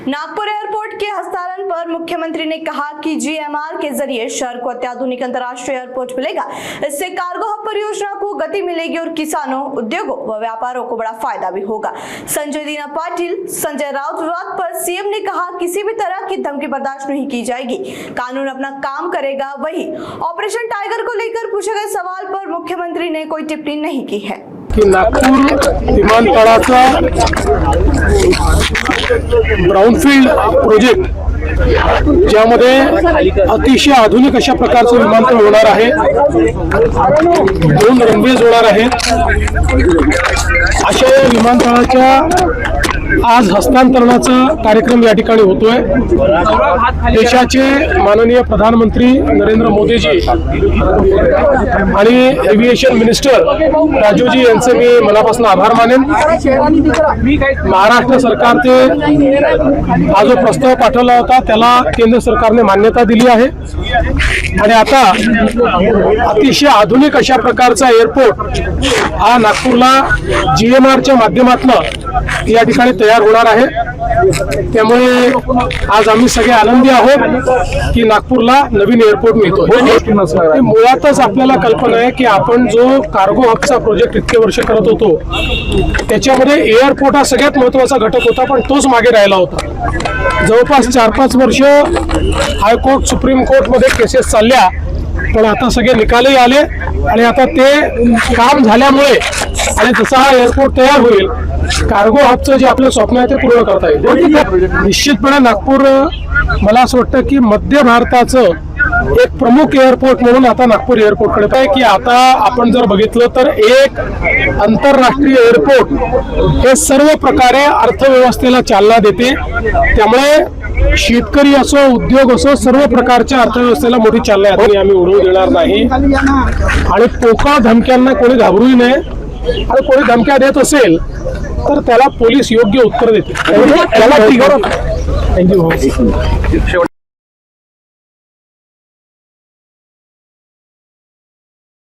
Nagpur airport के हस्तांतरण पर मुख्यमंत्री ने कहा कि जीएमआर के जरिए शहर को अत्याधुनिक अंतर्राष्ट्रीय एयरपोर्ट मिलेगा। इससे कार्गो हब परियोजना को गति मिलेगी और किसानों, उद्योगों व व्यापारों को बड़ा फायदा भी होगा। संजय दीना पाटिल, संजय राउत विवाद पर सीएम ने कहा, किसी भी तरह की धमकी बर्दाश्त नहीं की जाएगी, कानून अपना काम करेगा। वही ऑपरेशन टाइगर को लेकर पूछे गए सवाल पर मुख्यमंत्री ने कोई टिप्पणी नहीं की है की नागपूर विमानतळाचा ब्राउनफील्ड प्रोजेक्ट ज्यामध्ये अतिशय आधुनिक अशा प्रकारचं विमानतळ होणार आहे, 2 रनवेज होणार आहेत। अशा विमानतळाच्या आज हस्तांतरणाचा कार्यक्रम या ठिकाणी होतोय। देशाचे माननीय प्रधानमंत्री नरेंद्र मोदीजी आणि एव्हिएशन मिनिस्टर राजूजी यांचे मी मनापासून आभार मानेन। महाराष्ट्र सरकारने हा जो प्रस्ताव पाठवला होता त्याला केंद्र सरकारने मान्यता दिली आहे आणि आता अतिशय आधुनिक अशा प्रकारचा एअरपोर्ट हा नागपूरला जीएमआरच्या माध्यमातून या ठिकाणी तयार होणार आहे। त्यामुळे आज आम्ही सगळे आनंदी आहोत की नागपूरला नवीन एअरपोर्ट मिळतोय। मुळातच आपल्याला कल्पना आहे की आपण जो कार्गो हबचा प्रोजेक्ट इतके वर्ष करत होतो त्याच्यामध्ये एअरपोर्ट हा सगळ्यात महत्त्वाचा घटक होता, पण तोच मागे राहिला होता। जवळपास 4-5 वर्ष हायकोर्ट, सुप्रीम कोर्ट मध्ये केसेस चालल्या, पण आता सगळे निकालही आले आणि आता ते काम झाल्यामुळे आणि जसा हा एअरपोर्ट तयार होईल, कार्गो हबचं जे आपलं स्वप्न आहे ते पूर्ण करता येईल। निश्चितपणे नागपूर मला असं वाटतं की मध्य भारताचं एक प्रमुख एअरपोर्ट म्हणून आता नागपूर एअरपोर्टकडे आहे की आता आपण जर बघितलं तर एक आंतरराष्ट्रीय एअरपोर्ट हे सर्व प्रकारे अर्थव्यवस्थेला चालना देते। त्यामुळे शेतकरी असो, उद्योग असो, सर्व प्रकारच्या अर्थव्यवस्थेला मोठी चालना आहे। आम्ही उडवू देणार नाही आणि पोकळ धमक्यांना कोणी घाबरूही नये आणि कोणी धमक्या देत असेल तर त्याला पोलीस योग्य उत्तर देतील। थँक्यू।